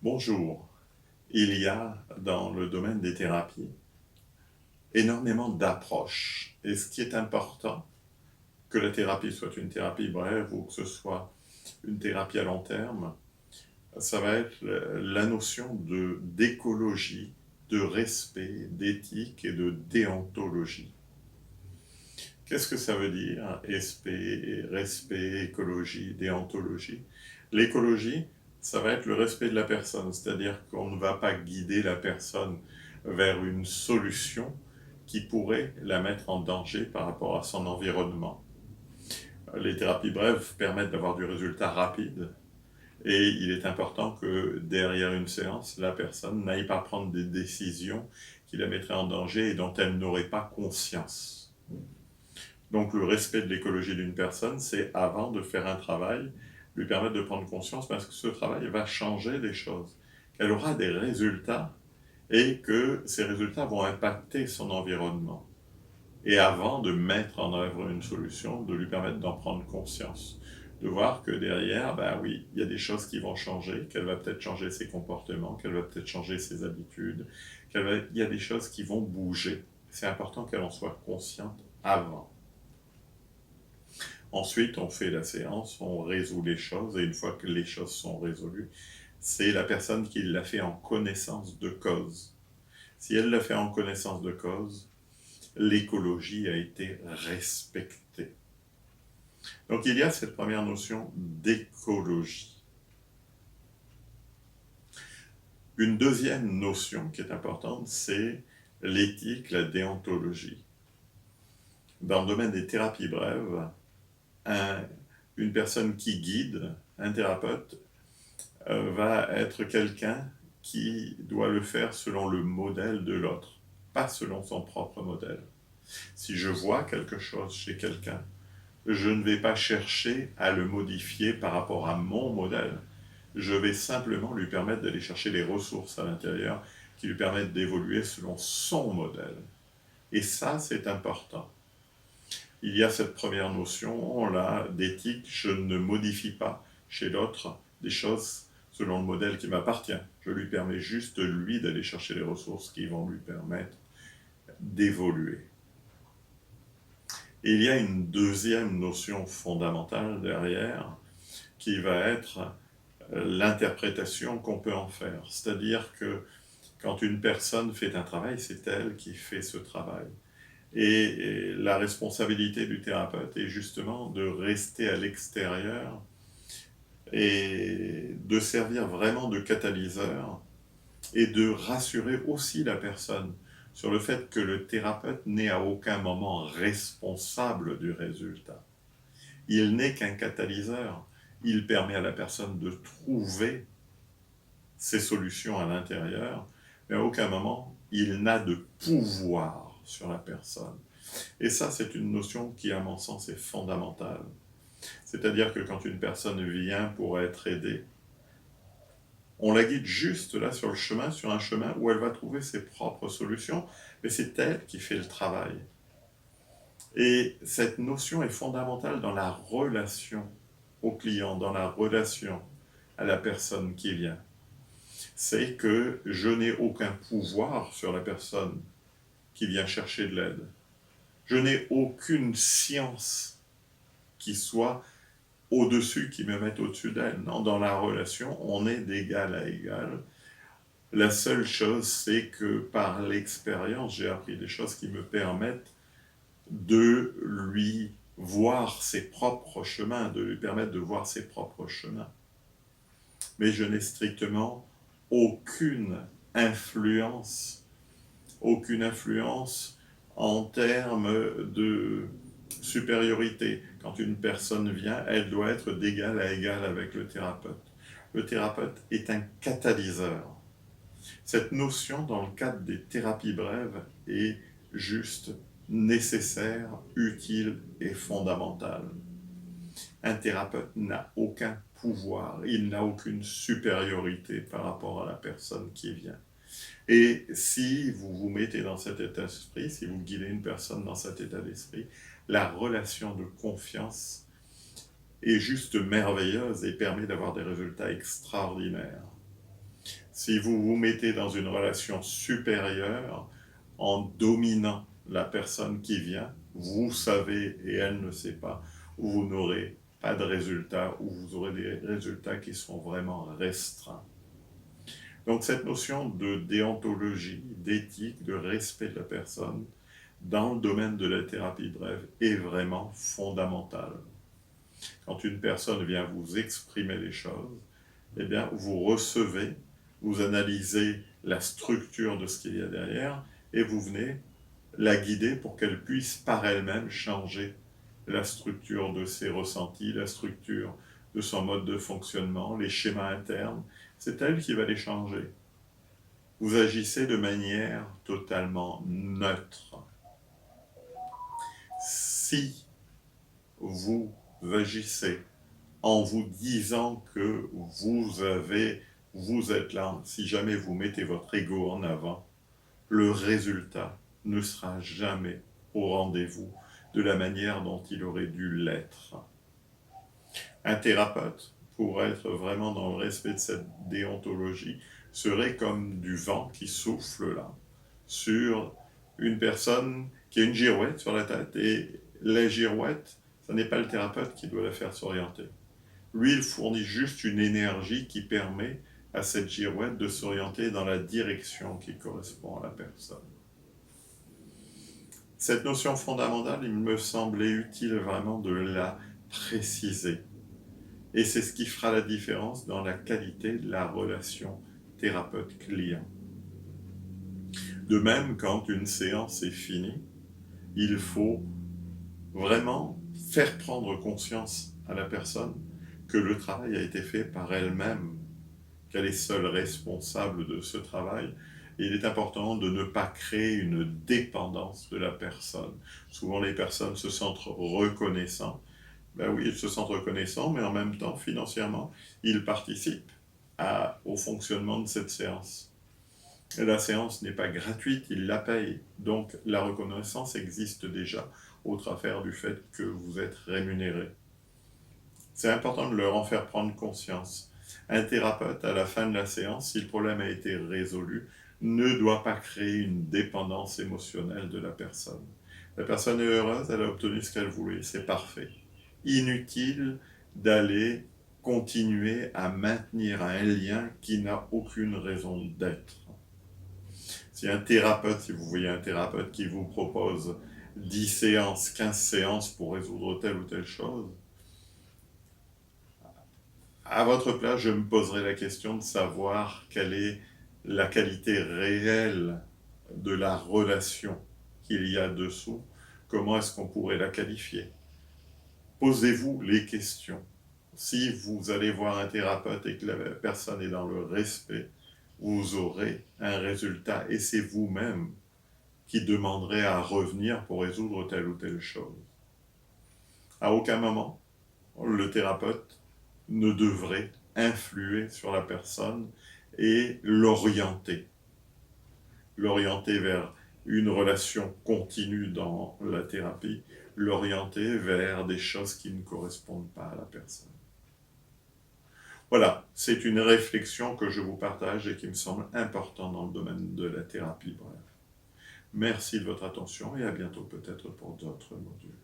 Bonjour. Il y a dans le domaine des thérapies énormément d'approches. Et ce qui est important, que la thérapie soit une thérapie brève ou que ce soit une thérapie à long terme, ça va être la notion d'écologie, de respect, d'éthique et de déontologie. Qu'est-ce que ça veut dire, respect, écologie, déontologie? L'écologie, ça va être le respect de la personne, c'est-à-dire qu'on ne va pas guider la personne vers une solution qui pourrait la mettre en danger par rapport à son environnement. Les thérapies brèves permettent d'avoir du résultat rapide et il est important que derrière une séance, la personne n'aille pas prendre des décisions qui la mettraient en danger et dont elle n'aurait pas conscience. Donc le respect de l'écologie d'une personne, c'est avant de faire un travail, lui permettre de prendre conscience parce que ce travail va changer des choses, qu'elle aura des résultats et que ces résultats vont impacter son environnement. Et avant de mettre en œuvre une solution, de lui permettre d'en prendre conscience, de voir que derrière, ben oui, il y a des choses qui vont changer, qu'elle va peut-être changer ses comportements, qu'elle va peut-être changer ses habitudes, il y a des choses qui vont bouger. C'est important qu'elle en soit consciente avant. Ensuite, on fait la séance, on résout les choses, et une fois que les choses sont résolues, c'est la personne qui l'a fait en connaissance de cause. Si elle l'a fait en connaissance de cause, l'écologie a été respectée. Donc il y a cette première notion d'écologie. Une deuxième notion qui est importante, c'est l'éthique, la déontologie. Dans le domaine des thérapies brèves, une personne qui guide, un thérapeute, va être quelqu'un qui doit le faire selon le modèle de l'autre, pas selon son propre modèle. Si je vois quelque chose chez quelqu'un, je ne vais pas chercher à le modifier par rapport à mon modèle. Je vais simplement lui permettre d'aller chercher les ressources à l'intérieur qui lui permettent d'évoluer selon son modèle. Et ça, c'est important. Il y a cette première notion là d'éthique, je ne modifie pas chez l'autre des choses selon le modèle qui m'appartient. Je lui permets juste, lui, d'aller chercher les ressources qui vont lui permettre d'évoluer. Et il y a une deuxième notion fondamentale derrière qui va être l'interprétation qu'on peut en faire. C'est-à-dire que quand une personne fait un travail, c'est elle qui fait ce travail. Et la responsabilité du thérapeute est justement de rester à l'extérieur et de servir vraiment de catalyseur et de rassurer aussi la personne sur le fait que le thérapeute n'est à aucun moment responsable du résultat. Il n'est qu'un catalyseur. Il permet à la personne de trouver ses solutions à l'intérieur, mais à aucun moment il n'a de pouvoir sur la personne. Et ça, c'est une notion qui, à mon sens, est fondamentale. C'est-à-dire que quand une personne vient pour être aidée, on la guide juste là sur le chemin, sur un chemin où elle va trouver ses propres solutions, mais c'est elle qui fait le travail. Et cette notion est fondamentale dans la relation au client, dans la relation à la personne qui vient. C'est que je n'ai aucun pouvoir sur la personne qui vient chercher de l'aide. Je n'ai aucune science qui soit au-dessus, qui me mette au-dessus d'elle. Non, dans la relation, on est d'égal à égal. La seule chose, c'est que par l'expérience, j'ai appris des choses qui me permettent de lui voir ses propres chemins, de lui permettre de voir ses propres chemins. Mais je n'ai strictement aucune influence en termes de supériorité. Quand une personne vient, elle doit être d'égal à égal avec le thérapeute. Le thérapeute est un catalyseur. Cette notion, dans le cadre des thérapies brèves, est juste nécessaire, utile et fondamentale. Un thérapeute n'a aucun pouvoir, il n'a aucune supériorité par rapport à la personne qui vient. Et si vous vous mettez dans cet état d'esprit, si vous guidez une personne dans cet état d'esprit, la relation de confiance est juste merveilleuse et permet d'avoir des résultats extraordinaires. Si vous vous mettez dans une relation supérieure en dominant la personne qui vient, vous savez et elle ne sait pas, vous n'aurez pas de résultats ou vous aurez des résultats qui seront vraiment restreints. Donc cette notion de déontologie, d'éthique, de respect de la personne dans le domaine de la thérapie brève est vraiment fondamentale. Quand une personne vient vous exprimer les choses, eh bien vous recevez, vous analysez la structure de ce qu'il y a derrière et vous venez la guider pour qu'elle puisse par elle-même changer la structure de ses ressentis, la structure de son mode de fonctionnement, les schémas internes. C'est elle qui va les changer. Vous agissez de manière totalement neutre. Si vous agissez en vous disant que vous êtes là, si jamais vous mettez votre ego en avant, le résultat ne sera jamais au rendez-vous de la manière dont il aurait dû l'être. Un thérapeute, pour être vraiment dans le respect de cette déontologie, serait comme du vent qui souffle là, sur une personne qui a une girouette sur la tête, et la girouette, ce n'est pas le thérapeute qui doit la faire s'orienter. Lui, il fournit juste une énergie qui permet à cette girouette de s'orienter dans la direction qui correspond à la personne. Cette notion fondamentale, il me semblait utile vraiment de la préciser. Et c'est ce qui fera la différence dans la qualité de la relation thérapeute-client. De même, quand une séance est finie, il faut vraiment faire prendre conscience à la personne que le travail a été fait par elle-même, qu'elle est seule responsable de ce travail. Et il est important de ne pas créer une dépendance de la personne. Souvent, les personnes se sentent reconnaissants. Ben oui, ils se sentent reconnaissants, mais en même temps, financièrement, ils participent au fonctionnement de cette séance. Et la séance n'est pas gratuite, ils la payent. Donc, la reconnaissance existe déjà au travers du fait que vous êtes rémunéré. C'est important de leur en faire prendre conscience. Un thérapeute, à la fin de la séance, si le problème a été résolu, ne doit pas créer une dépendance émotionnelle de la personne. La personne est heureuse, elle a obtenu ce qu'elle voulait, c'est parfait. Inutile d'aller continuer à maintenir un lien qui n'a aucune raison d'être. Si un thérapeute, si vous voyez un thérapeute qui vous propose 10 séances, 15 séances pour résoudre telle ou telle chose, à votre place, je me poserai la question de savoir quelle est la qualité réelle de la relation qu'il y a dessous. Comment est-ce qu'on pourrait la qualifier? Posez-vous les questions. Si vous allez voir un thérapeute et que la personne est dans le respect, vous aurez un résultat et c'est vous-même qui demanderez à revenir pour résoudre telle ou telle chose. À aucun moment, le thérapeute ne devrait influer sur la personne et l'orienter vers une relation continue dans la thérapie, l'orienter vers des choses qui ne correspondent pas à la personne. Voilà, c'est une réflexion que je vous partage et qui me semble importante dans le domaine de la thérapie brève. Merci de votre attention et à bientôt peut-être pour d'autres modules.